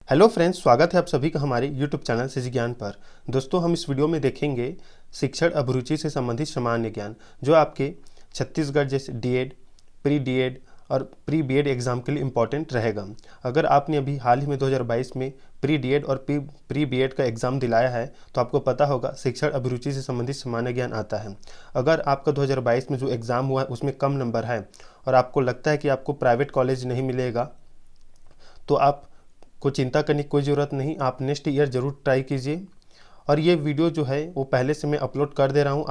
Hello friends, स्वागत है आप सभी का हमारे यूट्यूब चैनल सिजी ज्ञान पर। दोस्तों, हम इस वीडियो में देखेंगे शिक्षण अभिरुचि से संबंधित सामान्य ज्ञान, जो आपके छत्तीसगढ़ जैसे डीएड, प्री डीएड और प्री बीएड एग्ज़ाम के लिए इम्पॉर्टेंट रहेगा। अगर आपने अभी हाल ही में 2022 में प्री डीएड और प्री बीएड का एग्ज़ाम दिलाया है तो आपको पता होगा शिक्षण अभिरुचि से संबंधित सामान्य ज्ञान आता है। अगर आपका 2022 में जो एग्ज़ाम हुआ है उसमें कम नंबर है और आपको लगता है कि आपको प्राइवेट कॉलेज नहीं मिलेगा, तो आप को चिंता करने की कोई ज़रूरत नहीं। आप नेक्स्ट ईयर ज़रूर ट्राई कीजिए। और ये वीडियो जो है वो पहले से मैं अपलोड कर दे रहा हूँ।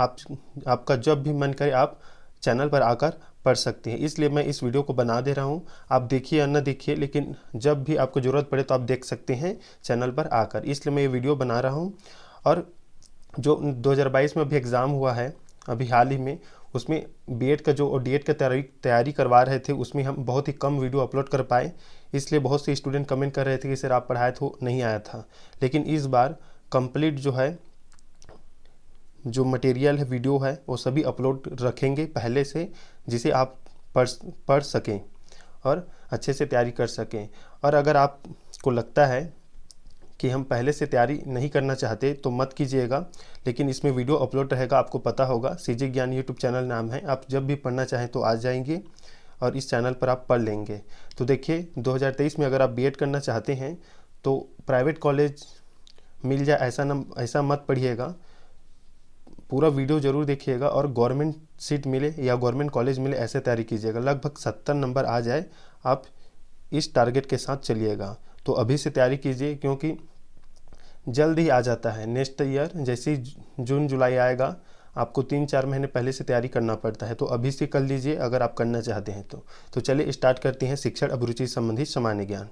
आपका जब भी मन करे आप चैनल पर आकर पढ़ सकते हैं, इसलिए मैं इस वीडियो को बना दे रहा हूँ। आप देखिए या ना देखिए, लेकिन जब भी आपको ज़रूरत पड़े तो आप देख सकते हैं चैनल पर आकर, इसलिए मैं ये वीडियो बना रहा हूँ। और जो 2022 में अभी एग्ज़ाम हुआ है अभी हाल ही में, उसमें बीएड का जो डीएड का तैयारी करवा रहे थे, उसमें हम बहुत ही कम वीडियो अपलोड कर पाए, इसलिए बहुत से स्टूडेंट कमेंट कर रहे थे कि सर आप पढ़ाए तो नहीं आया था। लेकिन इस बार कंप्लीट जो है जो मटेरियल है, वीडियो है, वो सभी अपलोड रखेंगे पहले से, जिसे आप पढ़ सकें और अच्छे से तैयारी कर सकें। और अगर आपको लगता है कि हम पहले से तैयारी नहीं करना चाहते तो मत कीजिएगा, लेकिन इसमें वीडियो अपलोड रहेगा, आपको पता होगा। सीजी ज्ञान यूट्यूब चैनल नाम है, आप जब भी पढ़ना चाहें तो आ जाएंगे और इस चैनल पर आप पढ़ लेंगे। तो देखिए, 2023 में अगर आप बीएड करना चाहते हैं तो प्राइवेट कॉलेज मिल जाए ऐसा मत पढ़िएगा, पूरा वीडियो ज़रूर देखिएगा और गवर्नमेंट सीट मिले या गवर्नमेंट कॉलेज मिले ऐसे तैयारी कीजिएगा। लगभग 70 नंबर आ जाए, आप इस टारगेट के साथ चलिएगा। तो अभी से तैयारी कीजिए, क्योंकि जल्द ही आ जाता है। नेक्स्ट ईयर जैसे ही जून जुलाई आएगा, आपको 3-4 महीने पहले से तैयारी करना पड़ता है, तो अभी से कर लीजिए अगर आप करना चाहते हैं तो चलिए स्टार्ट करते हैं शिक्षण अभिरुचि संबंधी सामान्य ज्ञान।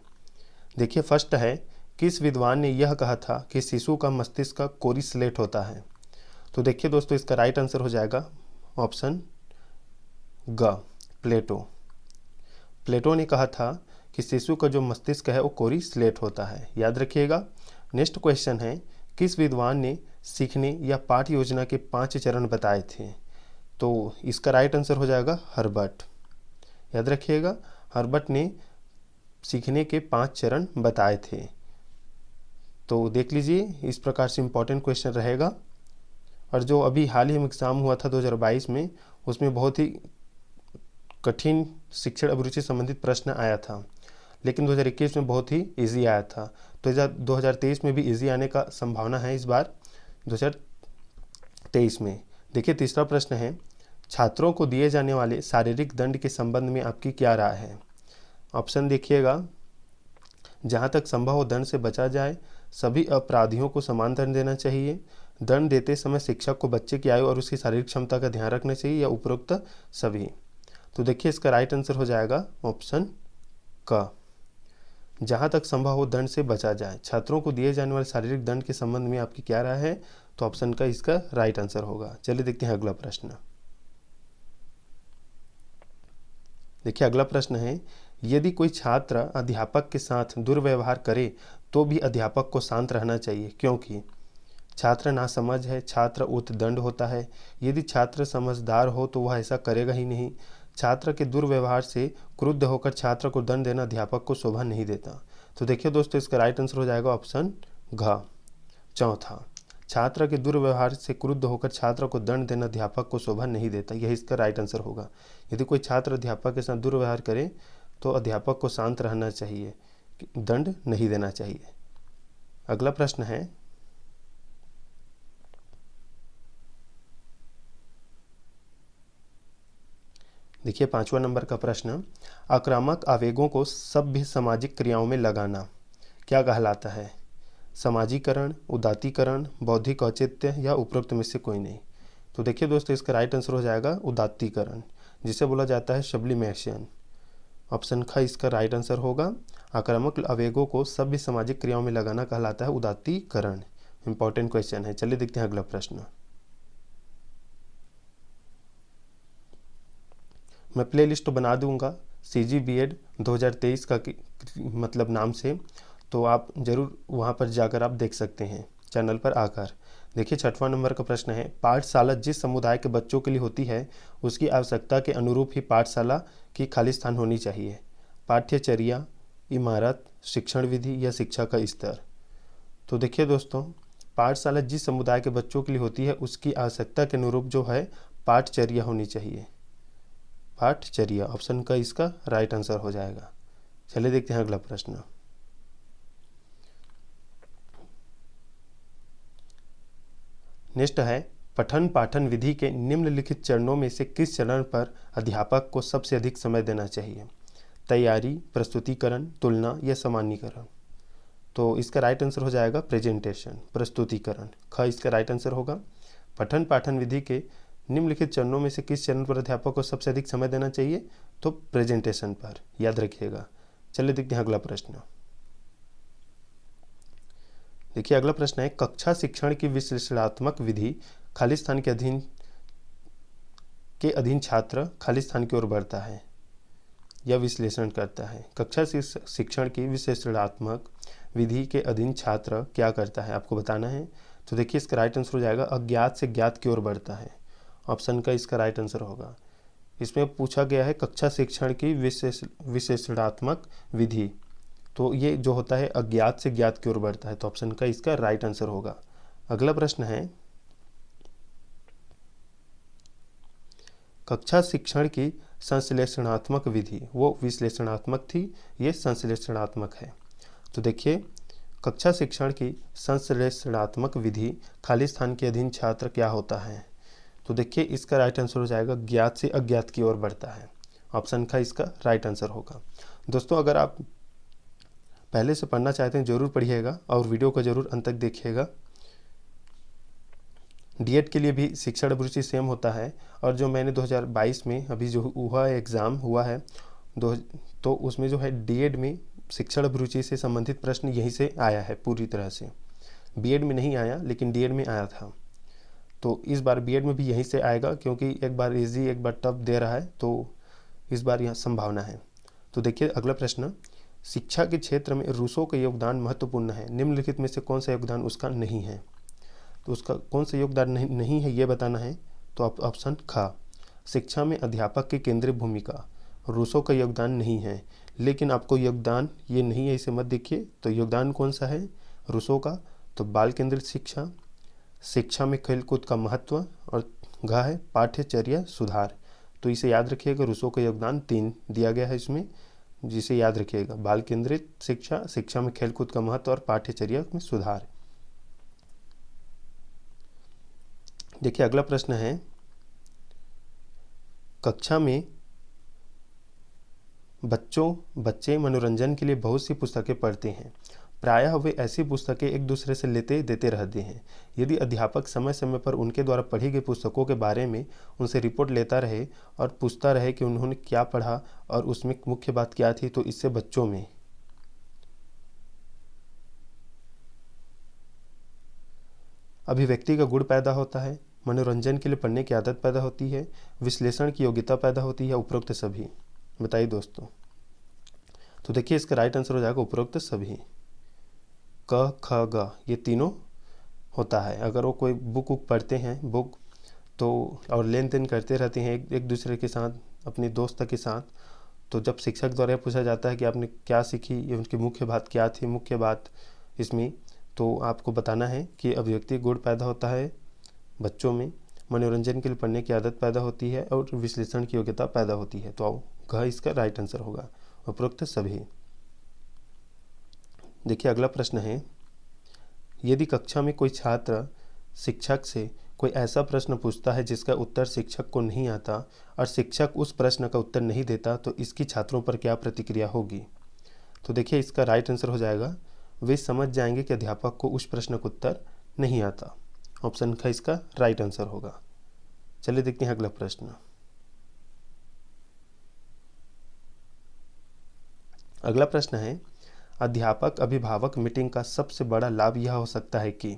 देखिए, फर्स्ट है, किस विद्वान ने यह कहा था कि शिशु का मस्तिष्क का कोरी स्लेट होता है? तो देखिए दोस्तों, इसका राइट आंसर हो जाएगा ऑप्शन ग, प्लेटो। प्लेटो ने कहा था कि शिशु का जो मस्तिष्क है वो कोरी स्लेट होता है, याद रखिएगा। नेक्स्ट क्वेश्चन है, किस विद्वान ने सीखने या पाठ योजना के 5 चरण बताए थे? तो इसका राइट आंसर हो जाएगा हर्बर्ट, याद रखिएगा। हर्बर्ट ने सीखने के 5 चरण बताए थे। तो देख लीजिए, इस प्रकार से इम्पोर्टेंट क्वेश्चन रहेगा। और जो अभी हाल ही में एग्ज़ाम हुआ था 2022 में, उसमें बहुत ही कठिन शिक्षण अभिरुचि संबंधित प्रश्न आया था, लेकिन 2021 में बहुत ही इजी आया था। तो 2023 में भी इजी आने का संभावना है इस बार 2023 में। देखिए, तीसरा प्रश्न है, छात्रों को दिए जाने वाले शारीरिक दंड के संबंध में आपकी क्या राय है? ऑप्शन देखिएगा, जहाँ तक संभव हो दंड से बचा जाए, सभी अपराधियों को समान दंड देना चाहिए, दंड देते समय शिक्षक को बच्चे की आयु और उसकी शारीरिक क्षमता का ध्यान रखना चाहिए, या उपरोक्त सभी। तो देखिए, इसका राइट आंसर हो जाएगा ऑप्शन क, जहाँ तक संभव हो दंड से बचा जाए। छात्रों को दिए जाने वाले शारीरिक दंड के संबंध में आपकी क्या राय है? तो ऑप्शन का इसका राइट आंसर होगा। चलिए देखते हैं अगला प्रश्न। देखिए, अगला प्रश्न है, यदि कोई छात्र अध्यापक के साथ दुर्व्यवहार करे तो भी अध्यापक को शांत रहना चाहिए, क्योंकि छात्र नासमझ है, छात्र उद्दंड होता है। यदि छात्र समझदार हो तो वह ऐसा करेगा ही नहीं। छात्र के दुर्व्यवहार से क्रुद्ध होकर छात्र को दंड देना अध्यापक को शोभा नहीं देता। तो देखिए दोस्तों, इसका राइट आंसर हो जाएगा ऑप्शन घ, चौथा। छात्र के दुर्व्यवहार से क्रुद्ध होकर छात्र को दंड देना अध्यापक को शोभा नहीं देता, यही इसका राइट आंसर होगा। यदि कोई छात्र अध्यापक के साथ दुर्व्यवहार करे तो अध्यापक को शांत रहना चाहिए, दंड नहीं देना चाहिए। अगला प्रश्न है, देखिए 5वां नंबर का प्रश्न, आक्रामक आवेगों को सभ्य सामाजिक क्रियाओं में लगाना क्या कहलाता है? समाजीकरण, उदात्तीकरण, बौद्धिक औचित्य, या उपरोक्त में से कोई नहीं। तो देखिए दोस्तों, इसका राइट आंसर हो जाएगा उदात्तीकरण, जिसे बोला जाता है सब्लिमेशन। ऑप्शन ख इसका राइट आंसर होगा। आक्रामक आवेगों को सभ्य सामाजिक क्रियाओं में लगाना कहलाता है उदात्तीकरण। इंपॉर्टेंट क्वेश्चन है। चलिए देखते हैं अगला प्रश्न। मैं प्ले लिस्ट तो बना दूंगा सीजी बीएड 2023 का मतलब नाम से, तो आप ज़रूर वहां पर जाकर आप देख सकते हैं चैनल पर आकर। देखिए 6वां नंबर का प्रश्न है, पाठशाला जिस समुदाय के बच्चों के लिए होती है उसकी आवश्यकता के अनुरूप ही पाठशाला की खाली स्थान होनी चाहिए। पाठ्यचर्या, इमारत, शिक्षण विधि या शिक्षा का स्तर। तो देखिए दोस्तों, पाठशाला जिस समुदाय के बच्चों के लिए होती है उसकी आवश्यकता के अनुरूप जो है पाठचर्या होनी चाहिए। पाठचर्या ऑप्शन का इसका राइट आंसर हो जाएगा। चलिए देखते हैं अगला प्रश्न। नेक्स्ट है, पठन पाठन विधि के निम्नलिखित चरणों में से किस चरण पर अध्यापक को सबसे अधिक समय देना चाहिए? तैयारी, प्रस्तुतिकरण, तुलना या सामान्यीकरण। तो इसका राइट आंसर हो जाएगा प्रेजेंटेशन, प्रस्तुतिकरण। ख इसका राइट आंसर होगा। पठन पाठन विधि के निम्नलिखित चरणों में से किस चरण पर अध्यापक को सबसे अधिक समय देना चाहिए? तो प्रेजेंटेशन पर, याद रखिएगा। चलिए देखते हैं अगला प्रश्न। देखिए अगला प्रश्न है, कक्षा शिक्षण की विश्लेषणात्मक विधि खाली स्थान के अधीन छात्र खाली स्थान की ओर बढ़ता है या विश्लेषण करता है। कक्षा शिक्षण की विश्लेषणात्मक विधि के अधीन छात्र क्या करता है, आपको बताना है। तो देखिए इसका राइट आंसर हो जाएगा अज्ञात से ज्ञात की ओर बढ़ता है। ऑप्शन का इसका राइट आंसर होगा। इसमें पूछा गया है कक्षा शिक्षण की विश्लेषणात्मक विधि, तो ये जो होता है अज्ञात से ज्ञात की ओर बढ़ता है, तो ऑप्शन का इसका राइट आंसर होगा। अगला प्रश्न है, कक्षा शिक्षण की संश्लेषणात्मक विधि, वो विश्लेषणात्मक थी, ये संश्लेषणात्मक है। तो देखिए कक्षा शिक्षण की संश्लेषणात्मक विधि खाली स्थान के अधीन छात्र क्या होता है? तो देखिए इसका राइट आंसर हो जाएगा ज्ञात से अज्ञात की ओर बढ़ता है। ऑप्शन का इसका राइट आंसर होगा। दोस्तों अगर आप पहले से पढ़ना चाहते हैं जरूर पढ़िएगा और वीडियो को जरूर अंत तक देखिएगा। डीएड के लिए भी शिक्षण अभिरुचि सेम होता है, और जो मैंने 2022 में अभी जो हुआ है एग्ज़ाम हुआ है तो उसमें जो है डीएड में शिक्षण अभिरुचि से संबंधित प्रश्न यहीं से आया है पूरी तरह से। बीएड में नहीं आया लेकिन डीएड में आया था, तो इस बार बीएड में भी यहीं से आएगा, क्योंकि एक बार इजी एक बार टफ दे रहा है, तो इस बार यहाँ संभावना है। तो देखिए अगला प्रश्न, शिक्षा के क्षेत्र में रूसों का योगदान महत्वपूर्ण है, निम्नलिखित में से कौन सा योगदान उसका नहीं है? तो उसका कौन सा योगदान नहीं है ये बताना है। तो ऑप्शन ख, शिक्षा में अध्यापक की केंद्रीय भूमिका, रूसों का योगदान नहीं है, लेकिन आपको योगदान ये नहीं है इसे मत देखिए। तो योगदान कौन सा है रूसों का? तो बाल केंद्रित शिक्षा, शिक्षा में खेलकूद का महत्व, और घ है पाठ्यचर्या सुधार। तो इसे याद रखिएगा, रूसों का योगदान 3 दिया गया है इसमें, जिसे याद रखिएगा, बाल केंद्रित शिक्षा, शिक्षा में खेलकूद का महत्व और पाठ्यचर्या में सुधार। देखिए अगला प्रश्न है, कक्षा में बच्चे मनोरंजन के लिए बहुत सी पुस्तकें पढ़ते हैं, प्रायः वे ऐसी पुस्तकें एक दूसरे से लेते देते रहते हैं। यदि अध्यापक समय समय पर उनके द्वारा पढ़ी गई पुस्तकों के बारे में उनसे रिपोर्ट लेता रहे और पूछता रहे कि उन्होंने क्या पढ़ा और उसमें मुख्य बात क्या थी, तो इससे बच्चों में अभिव्यक्ति का गुण पैदा होता है, मनोरंजन के लिए पढ़ने की आदत पैदा होती है, विश्लेषण की योग्यता पैदा होती है, उपरोक्त सभी। बताइए दोस्तों। तो देखिए इसका राइट आंसर हो जाएगा उपरोक्त सभी। क ख ग ये तीनों होता है। अगर वो कोई बुक पढ़ते हैं तो और लेन देन करते रहते हैं एक दूसरे के साथ, अपने दोस्त के साथ, तो जब शिक्षक द्वारा पूछा जाता है कि आपने क्या सीखी, ये उनकी मुख्य बात क्या थी, मुख्य बात इसमें, तो आपको बताना है कि अभिव्यक्ति गुण पैदा होता है बच्चों में, मनोरंजन के लिए पढ़ने की आदत पैदा होती है और विश्लेषण की योग्यता पैदा होती है। तो घ इसका राइट आंसर होगा, उपरोक्त सभी। देखिए अगला प्रश्न है, यदि कक्षा में कोई छात्र शिक्षक से कोई ऐसा प्रश्न पूछता है जिसका उत्तर शिक्षक को नहीं आता और शिक्षक उस प्रश्न का उत्तर नहीं देता, तो इसकी छात्रों पर क्या प्रतिक्रिया होगी? तो देखिए इसका राइट आंसर हो जाएगा, वे समझ जाएंगे कि अध्यापक को उस प्रश्न का उत्तर नहीं आता। ऑप्शन का इसका राइट आंसर होगा। चलिए देखते हैं अगला प्रश्न। अगला प्रश्न है, अध्यापक अभिभावक मीटिंग का सबसे बड़ा लाभ यह हो सकता है कि,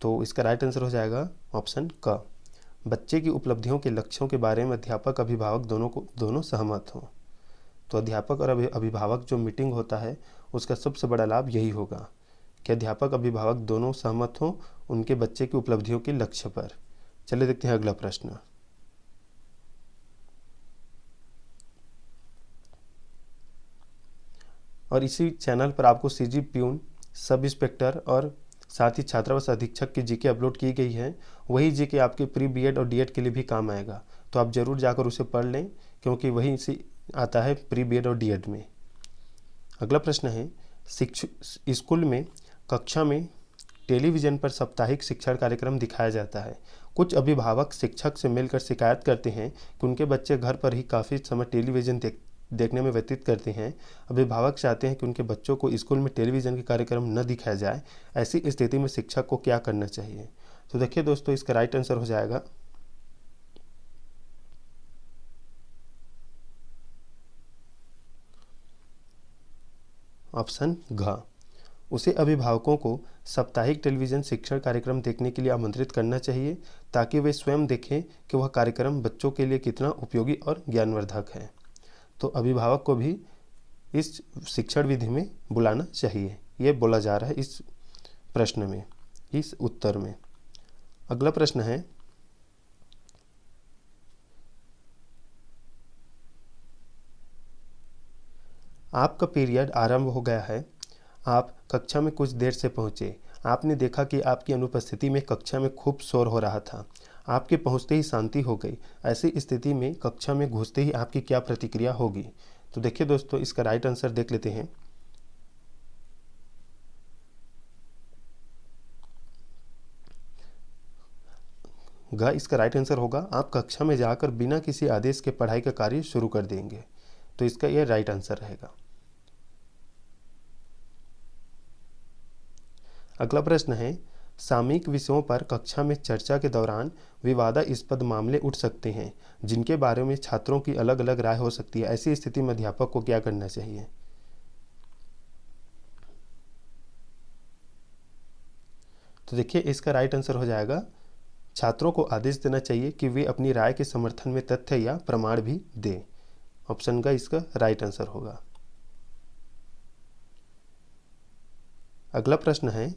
तो इसका राइट आंसर हो जाएगा ऑप्शन क, बच्चे की उपलब्धियों के लक्ष्यों के बारे में अध्यापक अभिभावक दोनों सहमत हों। तो अध्यापक और अभिभावक जो मीटिंग होता है उसका सबसे बड़ा लाभ यही होगा कि अध्यापक अभिभावक दोनों सहमत हों उनके बच्चे की उपलब्धियों के लक्ष्य पर। चलिए देखते हैं अगला प्रश्न। और इसी चैनल पर आपको सीजी प्यून, सब इंस्पेक्टर और साथ ही छात्रावास अधीक्षक की जीके अपलोड की गई है। वही जीके आपके प्री बीएड और डीएड के लिए भी काम आएगा, तो आप ज़रूर जाकर उसे पढ़ लें, क्योंकि वही से आता है प्री बीएड और डीएड में। अगला प्रश्न है, स्कूल में कक्षा में टेलीविज़न पर साप्ताहिक शिक्षण कार्यक्रम दिखाया जाता है। कुछ अभिभावक शिक्षक से मिलकर शिकायत करते हैं कि उनके बच्चे घर पर ही काफ़ी समय टेलीविज़न देखने में व्यतीत करते हैं। अभिभावक चाहते हैं कि उनके बच्चों को स्कूल में टेलीविज़न के कार्यक्रम न दिखाया जाए। ऐसी स्थिति में शिक्षक को क्या करना चाहिए? तो देखिए दोस्तों, इसका राइट आंसर हो जाएगा ऑप्शन घ। उसे अभिभावकों को साप्ताहिक टेलीविज़न शिक्षण कार्यक्रम देखने के लिए आमंत्रित करना चाहिए, ताकि वे स्वयं देखें कि वह कार्यक्रम बच्चों के लिए कितना उपयोगी और ज्ञानवर्धक है। तो अभिभावक को भी इस शिक्षण विधि में बुलाना चाहिए, ये बोला जा रहा है इस प्रश्न में, इस उत्तर में। अगला प्रश्न है, आपका पीरियड आरंभ हो गया है। आप कक्षा में कुछ देर से पहुंचे। आपने देखा कि आपकी अनुपस्थिति में कक्षा में खूब शोर हो रहा था। आपके पहुंचते ही शांति हो गई। ऐसी स्थिति में कक्षा में घुसते ही आपकी क्या प्रतिक्रिया होगी? तो देखिए दोस्तों, इसका राइट आंसर देख लेते हैं। घ इसका राइट आंसर होगा, आप कक्षा में जाकर बिना किसी आदेश के पढ़ाई का कार्य शुरू कर देंगे। तो इसका यह राइट आंसर रहेगा। अगला प्रश्न है, सामयिक विषयों पर कक्षा में चर्चा के दौरान विवादास्पद मामले उठ सकते हैं, जिनके बारे में छात्रों की अलग अलग राय हो सकती है। ऐसी स्थिति में अध्यापक को क्या करना चाहिए? तो देखिए, इसका राइट आंसर हो जाएगा, छात्रों को आदेश देना चाहिए कि वे अपनी राय के समर्थन में तथ्य या प्रमाण भी दें। ऑप्शन का इसका राइट आंसर होगा। अगला प्रश्न है,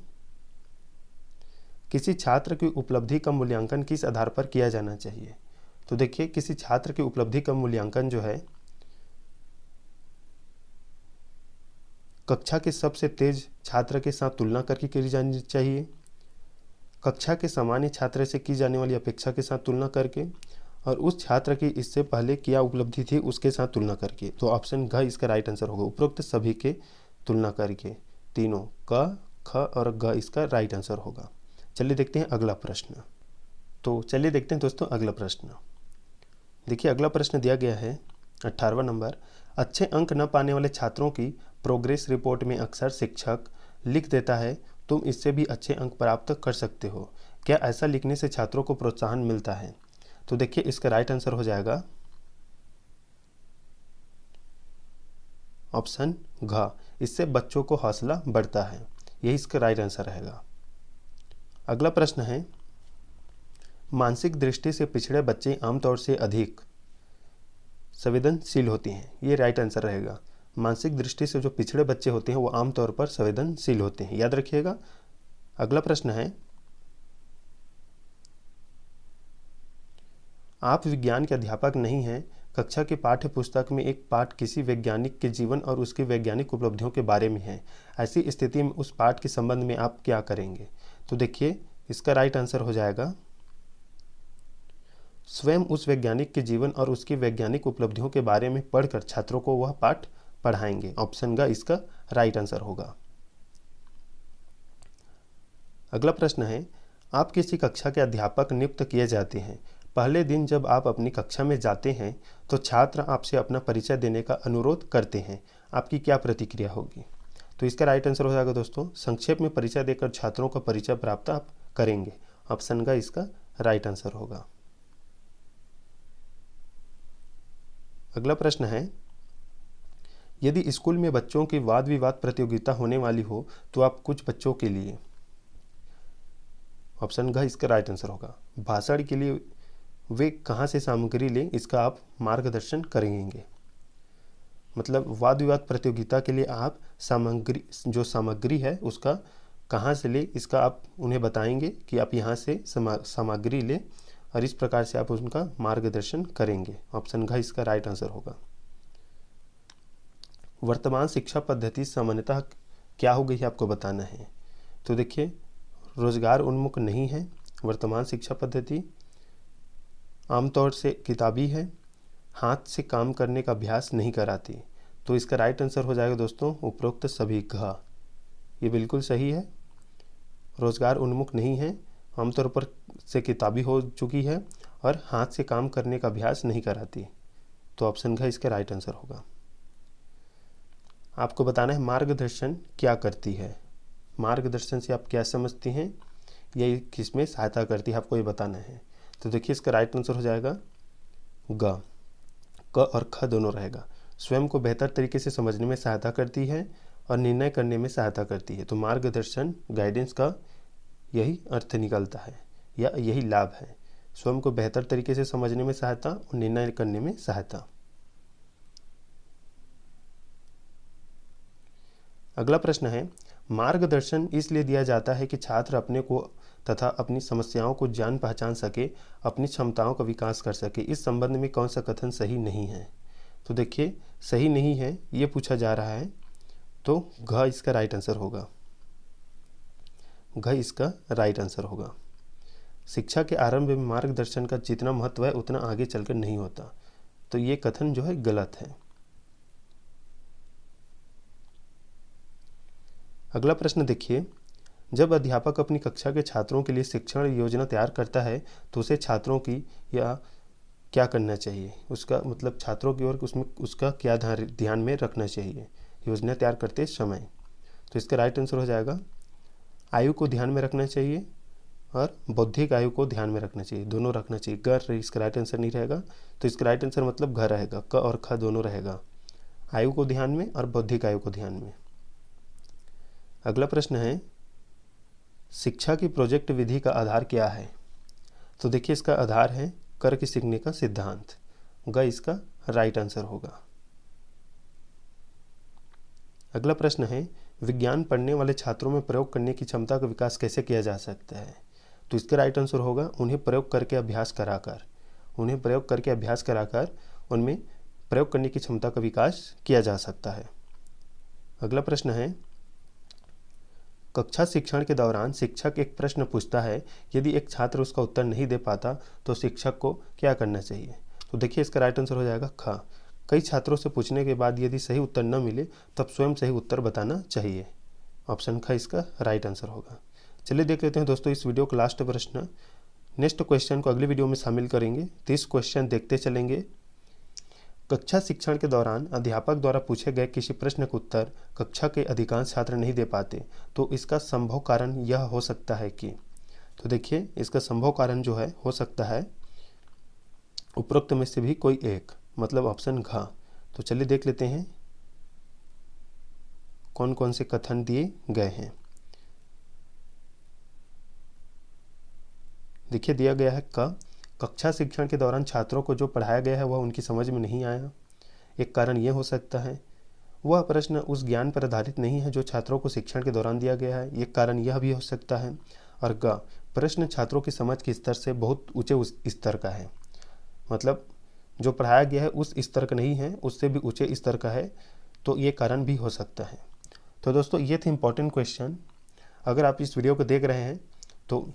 किसी छात्र की उपलब्धि का मूल्यांकन किस आधार पर किया जाना चाहिए? तो देखिए, किसी छात्र की उपलब्धि का मूल्यांकन जो है, कक्षा के सबसे तेज छात्र के साथ तुलना करके की जानी चाहिए, कक्षा के सामान्य छात्र से की जाने वाली अपेक्षा के साथ तुलना करके, और उस छात्र की इससे पहले क्या उपलब्धि थी उसके साथ तुलना करके। तो ऑप्शन घ इसका राइट आंसर होगा, उपरोक्त सभी के तुलना करके। तीनों क, ख और ग इसका राइट आंसर होगा। चलिए देखते हैं अगला प्रश्न। तो चलिए देखते हैं दोस्तों अगला प्रश्न। देखिए, अगला प्रश्न दिया गया है 18वां नंबर, अच्छे अंक न पाने वाले छात्रों की प्रोग्रेस रिपोर्ट में अक्सर शिक्षक लिख देता है, तुम इससे भी अच्छे अंक प्राप्त कर सकते हो। क्या ऐसा लिखने से छात्रों को प्रोत्साहन मिलता है? तो देखिए, इसका राइट आंसर हो जाएगा ऑप्शन घ, इससे बच्चों को हौसला बढ़ता है। यही इसका राइट आंसर रहेगा। अगला प्रश्न है, मानसिक दृष्टि से पिछड़े बच्चे आमतौर से अधिक संवेदनशील होते हैं। ये राइट आंसर रहेगा। मानसिक दृष्टि से जो पिछड़े बच्चे होते हैं वो आमतौर पर संवेदनशील होते हैं, याद रखिएगा। अगला प्रश्न है, आप विज्ञान के अध्यापक नहीं हैं। कक्षा की पाठ्य पुस्तक में एक पाठ किसी वैज्ञानिक के जीवन और उसकी वैज्ञानिक उपलब्धियों के बारे में है। ऐसी स्थिति में उस पाठ के संबंध में आप क्या करेंगे? तो देखिए, इसका राइट आंसर हो जाएगा, स्वयं उस वैज्ञानिक के जीवन और उसकी वैज्ञानिक उपलब्धियों के बारे में पढ़कर छात्रों को वह पाठ पढ़ाएंगे। ऑप्शन का इसका राइट आंसर होगा। अगला प्रश्न है, आप किसी कक्षा के अध्यापक नियुक्त किए जाते हैं। पहले दिन जब आप अपनी कक्षा में जाते हैं तो छात्र आपसे अपना परिचय देने का अनुरोध करते हैं, आपकी क्या प्रतिक्रिया होगी? तो इसका राइट आंसर हो जाएगा दोस्तों, संक्षेप में परिचय देकर छात्रों का परिचय प्राप्त आप करेंगे। ऑप्शन का इसका राइट आंसर होगा। अगला प्रश्न है, यदि स्कूल में बच्चों की वाद विवाद प्रतियोगिता होने वाली हो तो आप कुछ बच्चों के लिए, ऑप्शन घ इसका राइट आंसर होगा, भाषण के लिए वे कहाँ से सामग्री लें, इसका आप मार्गदर्शन करेंगे। मतलब वाद विवाद प्रतियोगिता के लिए आप सामग्री है उसका कहाँ से ले, इसका आप उन्हें बताएंगे कि आप यहाँ से सामग्री लें, और इस प्रकार से आप उनका मार्गदर्शन करेंगे। ऑप्शन घ इसका राइट आंसर होगा। वर्तमान शिक्षा पद्धति सामान्यतः क्या हो गई है आपको बताना है। तो देखिए, रोजगार उन्मुख नहीं है, वर्तमान शिक्षा पद्धति आमतौर से किताबी है, हाथ से काम करने का अभ्यास नहीं कराती। तो इसका राइट आंसर हो जाएगा दोस्तों उपरोक्त सभी घ। ये बिल्कुल सही है। रोजगार उन्मुख नहीं है, आमतौर पर से किताबी हो चुकी है और हाथ से काम करने का अभ्यास नहीं कराती। तो ऑप्शन घ इसका राइट आंसर होगा। आपको बताना है मार्गदर्शन क्या करती है। मार्गदर्शन से आप क्या समझती हैं, ये किसमें सहायता करती है, आपको ये बताना है। तो देखिए, इसका राइट आंसर हो जाएगा ग। क और ख दोनों रहेगा। स्वयं को बेहतर तरीके से समझने में सहायता करती है और निर्णय करने में सहायता करती है। तो मार्गदर्शन गाइडेंस का यही अर्थ निकलता है या यही लाभ है, स्वयं को बेहतर तरीके से समझने में सहायता और निर्णय करने में सहायता। अगला प्रश्न है, मार्गदर्शन इसलिए दिया जाता है कि छात्र अपने को तथा अपनी समस्याओं को जान पहचान सके, अपनी क्षमताओं का विकास कर सके। इस संबंध में कौन सा कथन सही नहीं है। तो देखिए, सही नहीं है ये पूछा जा रहा है, तो घ इसका राइट आंसर होगा। घ इसका राइट आंसर होगा। शिक्षा के आरंभ में मार्गदर्शन का जितना महत्व है उतना आगे चलकर नहीं होता। तो ये कथन जो है गलत है। अगला प्रश्न देखिए, जब अध्यापक अपनी कक्षा के छात्रों के लिए शिक्षण योजना तैयार करता है तो उसे छात्रों की या क्या करना चाहिए, उसका मतलब छात्रों की ओर उसमें उसका क्या ध्यान में रखना चाहिए योजना तैयार करते समय। तो इसका राइट आंसर हो जाएगा आयु को ध्यान में रखना चाहिए और बौद्धिक आयु को ध्यान में रखना चाहिए, दोनों रखना चाहिए। ग इसका राइट आंसर नहीं रहेगा, तो इसका राइट आंसर मतलब घ रहेगा। क और ख दोनों रहेगा, आयु को ध्यान में और बौद्धिक आयु को ध्यान में। अगला प्रश्न है, शिक्षा की प्रोजेक्ट विधि का आधार क्या है। तो देखिए, इसका आधार है करके सीखने का सिद्धांत। ग इसका राइट आंसर होगा। अगला प्रश्न है, विज्ञान पढ़ने वाले छात्रों में प्रयोग करने की क्षमता का विकास कैसे किया जा सकता है। तो इसका राइट आंसर होगा उन्हें प्रयोग करके अभ्यास कराकर उनमें प्रयोग करने की क्षमता का विकास किया जा सकता है। अगला प्रश्न है, कक्षा शिक्षण के दौरान शिक्षक एक प्रश्न पूछता है, यदि एक छात्र उसका उत्तर नहीं दे पाता तो शिक्षक को क्या करना चाहिए। तो देखिए, इसका राइट आंसर हो जाएगा ख। कई छात्रों से पूछने के बाद यदि सही उत्तर न मिले तब स्वयं सही उत्तर बताना चाहिए। ऑप्शन ख इसका राइट आंसर होगा। चलिए देख लेते हैं दोस्तों इस वीडियो का लास्ट प्रश्न। नेक्स्ट क्वेश्चन को अगली वीडियो में शामिल करेंगे। 30 क्वेश्चन देखते चलेंगे। कक्षा शिक्षण के दौरान अध्यापक द्वारा पूछे गए किसी प्रश्न का उत्तर कक्षा के अधिकांश छात्र नहीं दे पाते, तो इसका संभव कारण यह हो सकता है कि। तो देखिए, इसका संभव कारण जो है हो सकता है उपरोक्त में से भी कोई एक, मतलब ऑप्शन घ। तो चलिए देख लेते हैं कौन कौन से कथन दिए गए हैं। देखिए, दिया गया है क, कक्षा शिक्षण के दौरान छात्रों को जो पढ़ाया गया है वह उनकी समझ में नहीं आया। एक कारण यह हो सकता है वह प्रश्न उस ज्ञान पर आधारित नहीं है जो छात्रों को शिक्षण के दौरान दिया गया है। एक कारण यह भी हो सकता है। और ग, प्रश्न छात्रों की समझ के स्तर से बहुत ऊंचे स्तर का है, मतलब जो पढ़ाया गया है उस स्तर का नहीं है, उससे भी ऊंचे स्तर का है। तो ये कारण भी हो सकता है। तो दोस्तों, ये थे इंपॉर्टेंट क्वेश्चन। अगर आप इस वीडियो को देख रहे हैं तो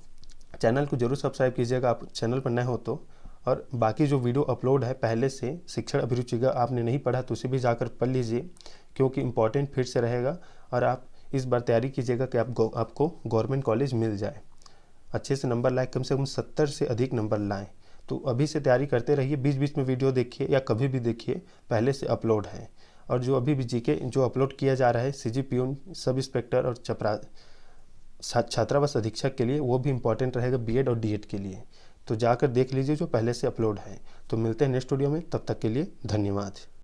चैनल को जरूर सब्सक्राइब कीजिएगा, आप चैनल पर नए हो तो। और बाकी जो वीडियो अपलोड है पहले से शिक्षण अभिरुचि का, आपने नहीं पढ़ा तो उसे भी जाकर पढ़ लीजिए, क्योंकि इम्पॉर्टेंट फिर से रहेगा। और आप इस बार तैयारी कीजिएगा कि आपको गवर्नमेंट कॉलेज मिल जाए, अच्छे से नंबर लाए, कम से कम 70 से अधिक नंबर लाएँ। तो अभी से तैयारी करते रहिए, बीच बीच में वीडियो देखिए या कभी भी देखिए, पहले से अपलोड है। और जो अभी भी जीके जो अपलोड किया जा रहा है सीजी पियून, सब इंस्पेक्टर और छात्रावास अधीक्षक के लिए, वो भी इम्पॉर्टेंट रहेगा बीएड और डीएड के लिए। तो जाकर देख लीजिए जो पहले से अपलोड है। तो मिलते हैं नेक्स्ट वीडियो में, तब तक के लिए धन्यवाद।